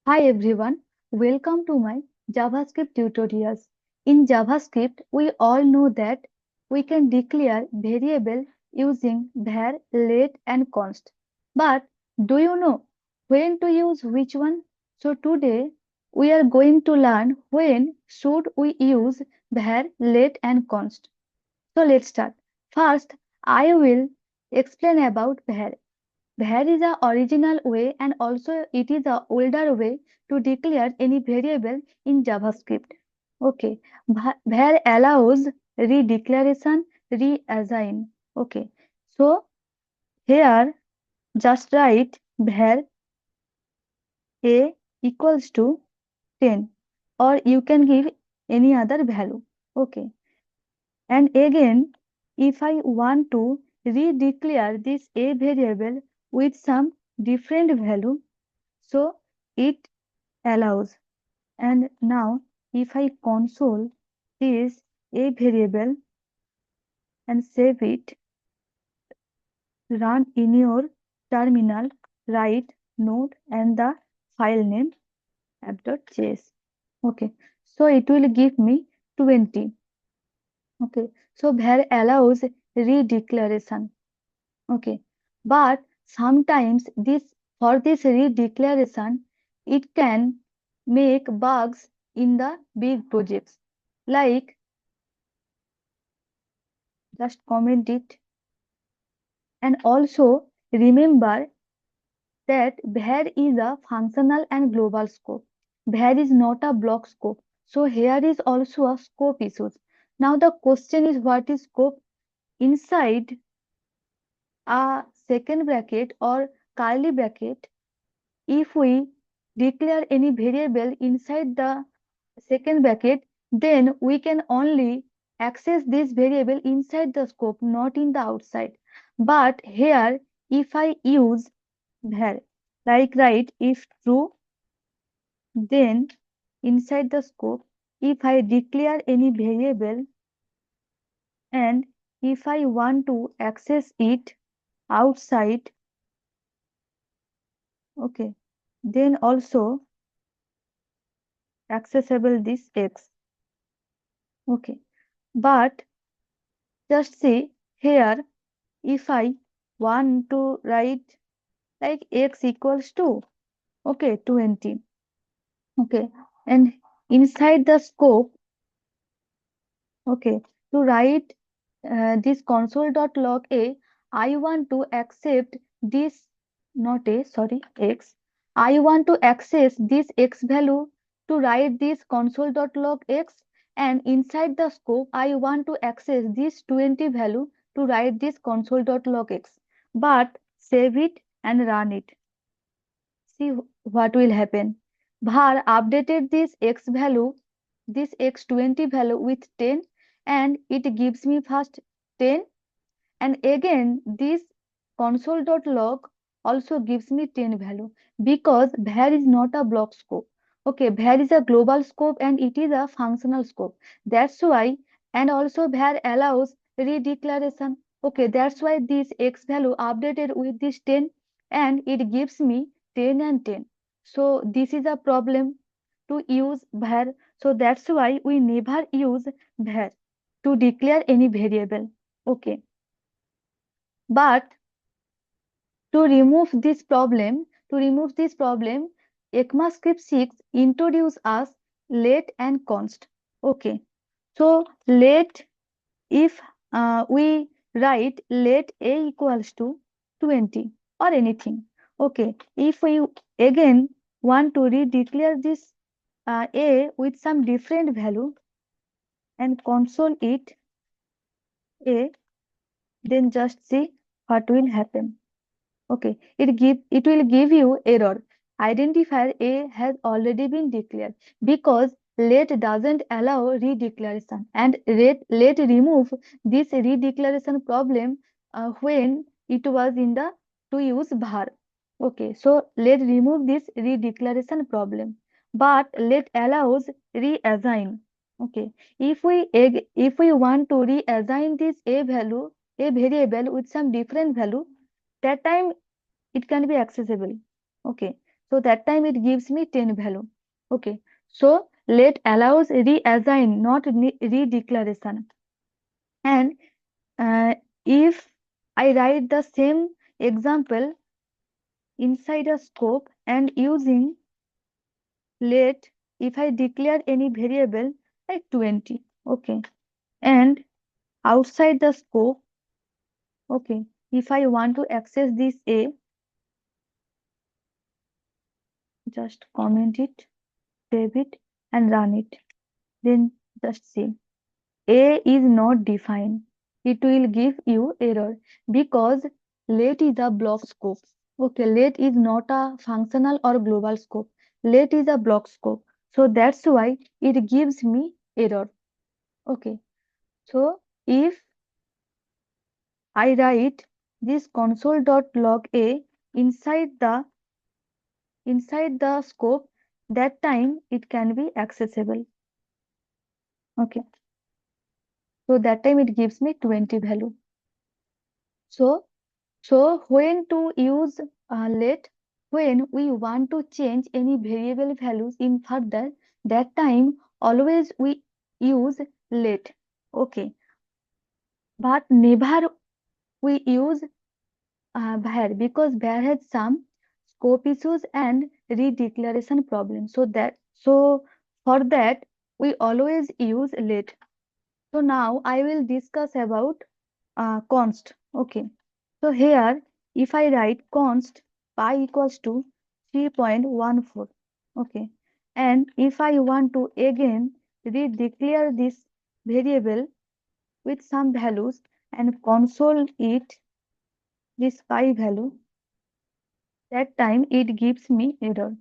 Hi everyone, welcome to my JavaScript tutorials. In JavaScript, we all know that we can declare variable using var, let and const. But do you know when to use which one? So today we are going to learn when should we use var, let and const. So let's start. First, I will explain about var. Var is a original way and also it is a older way to declare any variable in JavaScript. Okay, var allows redeclaration, reassign. Okay, so here just write var a equals to 10 or you can give any other value. Okay, and again if I want to redeclare this a variable with some different value, so it allows. And now if I console this a variable and save it, run in your terminal, write node and the file name app.js. Okay, so it will give me 20. Okay, so var allows redeclaration. Okay, but sometimes this for this redeclaration it can make bugs in the big projects. Like just comment it and also remember that var is a functional and global scope. Var is not a block scope. So here is also a scope issues. Now the question is what is scope? Inside a second bracket or curly bracket, if we declare any variable inside the second bracket, then we can only access this variable inside the scope, not in the outside. But here, if I use var, like write if true, then inside the scope, if I declare any variable and if I want to access it outside, okay, then also accessible this x. Okay, but just see here if I want to write like x equals to okay 20, okay, and inside the scope, okay, to write this console.log a, I want to accept this not a sorry x, I want to access this x value to write this console.log x, and inside the scope I want to access this 20 value to write this console.log x. But save it and run it. See what will happen. Var updated this x value, this x20 value with 10, and it gives me first 10, and again this console.log also gives me 10 value because var is not a block scope. Okay, var is a global scope and it is a functional scope. That's why, and also var allows redeclaration. Okay, that's why this x value updated with this 10 and it gives me 10 and 10. So this is a problem to use var. So that's why we never use var to declare any variable. Okay. But to remove this problem, ECMAScript 6 introduce us let and const. Okay. So let if we write let a equals to 20 or anything. Okay. If we again want to redeclare this a with some different value and console it a, then just see what will happen. Okay, it will give you error. Identifier A has already been declared because let doesn't allow redeclaration and let remove this redeclaration problem when it was in the to use var. Okay, so let remove this redeclaration problem, but let allows reassign. Okay, if we want to reassign this a variable with some different value, that time it can be accessible. Okay, So that time it gives me 10 value. Okay. So let allows reassign, not redeclaration. And if I write the same example inside a scope and using let, if I declare any variable like 20, okay, and outside the scope, okay, if I want to access this A, just comment it, save it, and run it. Then just see. A is not defined. It will give you error because let is a block scope. Okay, let is not a functional or global scope. Let is a block scope. So that's why it gives me error. Okay, so if I write this console.log A inside the scope, that time it can be accessible. Okay, so that time it gives me 20 value. So when to use let, when we want to change any variable values in further, that time always we use let. Okay, but never we use var because var has some scope issues and redeclaration problems. So for that we always use let. So now I will discuss about const. Okay. So here, if I write const pi equals to 3.14, okay, and if I want to again redeclare this variable with some values and console it this pi value, that time it gives me error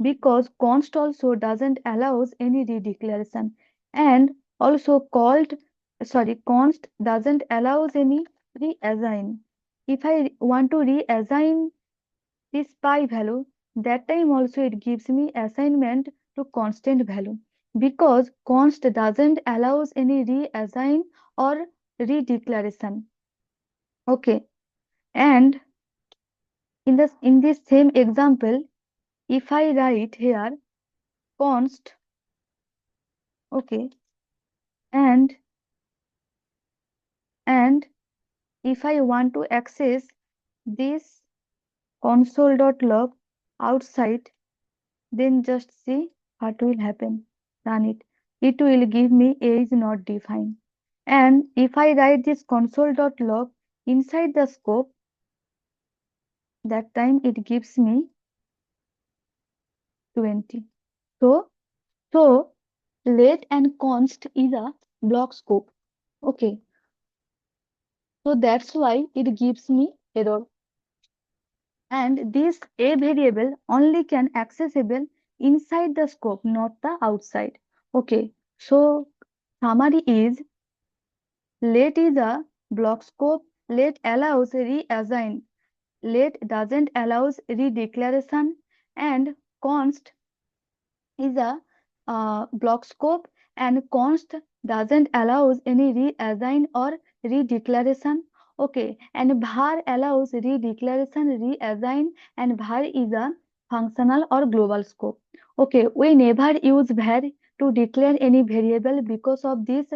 because const also doesn't allows any redeclaration and also const doesn't allows any reassign. If I want to reassign this pi value, that time also it gives me assignment to constant value because const doesn't allows any reassign or redeclaration. Okay, and in this same example, if I write here const, okay, and and if I want to access this console.log outside, then just see what will happen. Run it. It will give me A is not defined. And if I write this console.log inside the scope, that time it gives me 20. So, so let and const is a block scope. Okay. So that's why it gives me error. And this A variable only can accessible inside the scope, not the outside. Okay. So summary is let is a block scope. Let allows reassign. Let doesn't allows redeclaration and const is a block scope and const doesn't allows any reassign or redeclaration. Okay, and var allows redeclaration, reassign, and var is a functional or global scope. Okay, we never use var to declare any variable because of this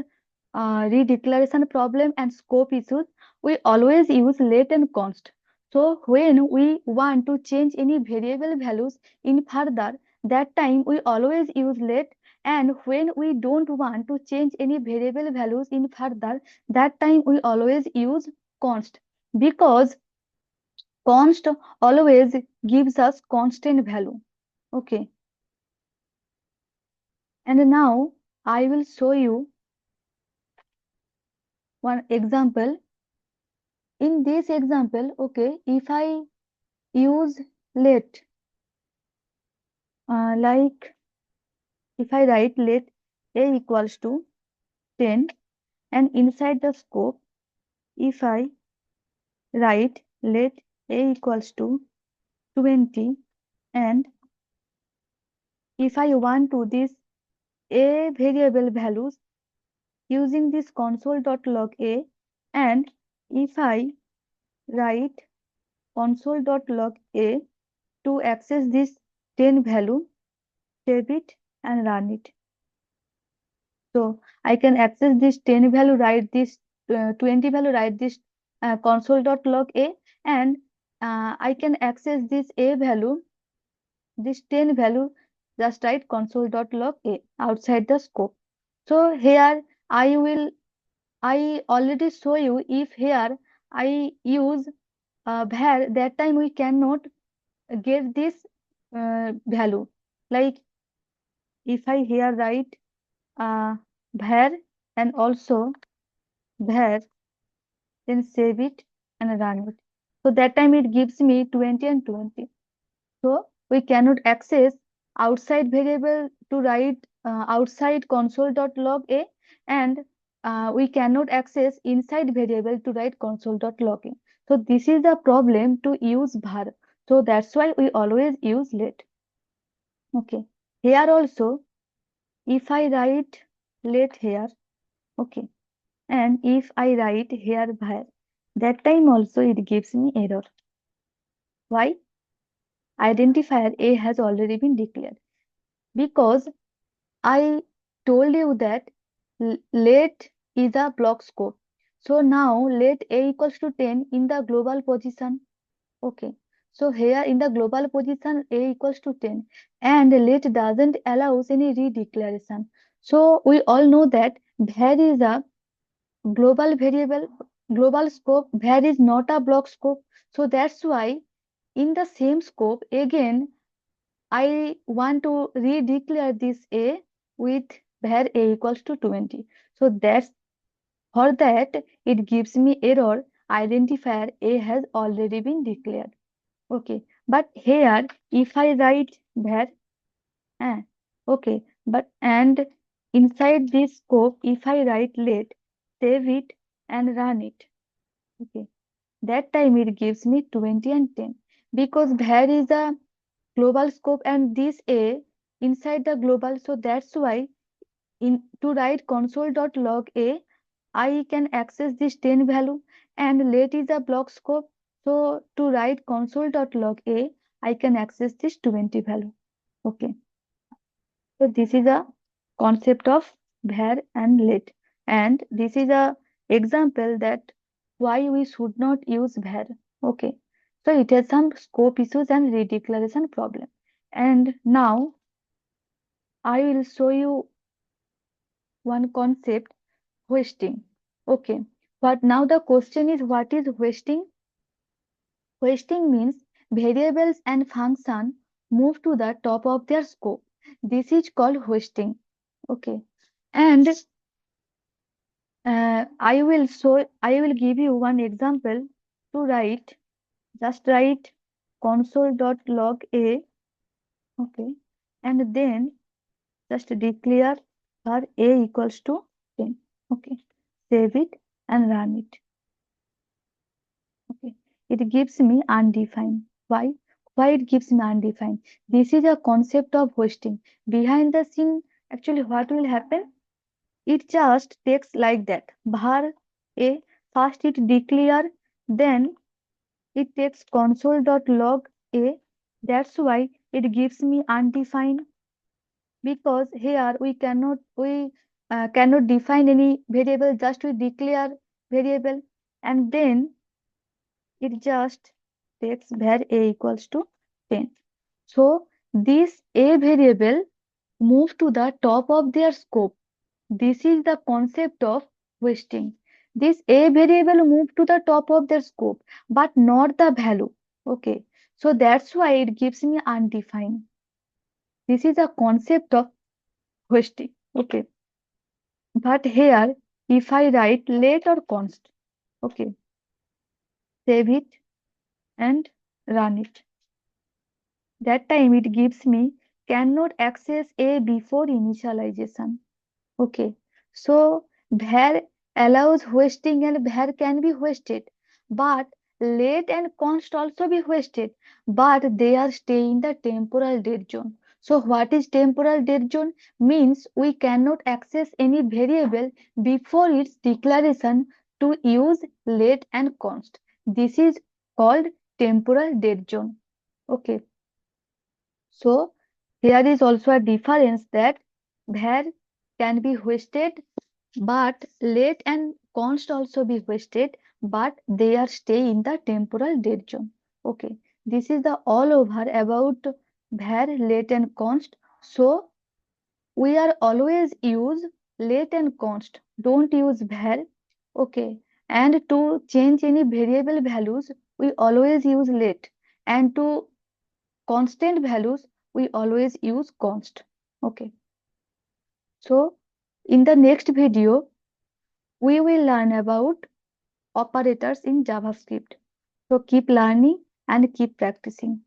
redeclaration problem and scope issues. We always use let and const. So when we want to change any variable values in further, that time we always use let, and when we don't want to change any variable values in further, that time we always use const because const always gives us constant value. Okay, and now I will show you one example. In this example, okay, if I use let, like if I write let a equals to 10 and inside the scope, if I write let a equals to 20 and if I want to this a variable values using this console.log a and if I write console.log a to access this 10 value, save it and run it. So I can access this 10 value, write this 20 value, write this console.log A, and I can access this A value, this 10 value, just write console.log A outside the scope. So here I already show you, if here I use var, that time we cannot get this value. Like if I here write var and also var, then save it and run it. So that time it gives me 20 and 20. So we cannot access outside variable to write outside console.log A, and we cannot access inside variable to write console.log A. So this is the problem to use var. So that's why we always use let. Okay. Here also, if I write let here, okay, and if I write here var, that time also it gives me error. Why? Identifier A has already been declared. Because I told you that let is a block scope. So now let A equals to 10 in the global position. Okay. So here in the global position A equals to 10, and let doesn't allows any redeclaration. So we all know that var is a global variable, global scope. Var is not a block scope. So that's why in the same scope again I want to redeclare this A with var A equals to 20. So that's for that it gives me error, identifier A has already been declared. Okay, but here if I write var, eh, okay, but and inside this scope if I write let, save it and run it. Okay, that time it gives me 20 and 10, because var is a global scope and this A inside the global. So that's why in to write console.log A, I can access this 10 value, and let is a block scope. So to write console.log A, I can access this 20 value. Okay. So this is a concept of var and let. And this is a example that why we should not use var. Okay. So it has some scope issues and redeclaration problem. And now I will show you one concept, wasting. Okay. But now the question is, what is wasting? Wasting means variables and function move to the top of their scope. This is called wasting. Okay. And I will give you one example to write. Just write console.log A. Okay. And then just declare var A equals to 10. Okay. Save it and run it. Okay. It gives me undefined. Why? Why it gives me undefined? This is a concept of hosting. Behind the scene, actually, what will happen? It just takes like that. Var A, first it declare, then it takes console.log A. That's why it gives me undefined, because here we cannot define any variable, just we declare variable, and then it just takes var A equals to 10. So this A variable move to the top of their scope. This is the concept of wasting. This A variable move to the top of their scope, but not the value. Okay. So that's why it gives me undefined. This is a concept of wasting. Okay. But here, if I write let or const, okay, save it and run it. That time it gives me cannot access A before initialization. Okay, so var allows wasting and var can be wasted, but let and const also be wasted, but they are stay in the temporal dead zone. So what is temporal dead zone? Means we cannot access any variable before its declaration to use let and const. This is called temporal dead zone. Okay. So here is also a difference that var can be hoisted, but let and const also be hoisted, but they are stay in the temporal dead zone. Okay, this is the all over about var, let and const. So we are always use let and const. Don't use var. Okay, and to change any variable values, we always use let, and to constant values, we always use const. Okay, so in the next video, we will learn about operators in JavaScript. So keep learning and keep practicing.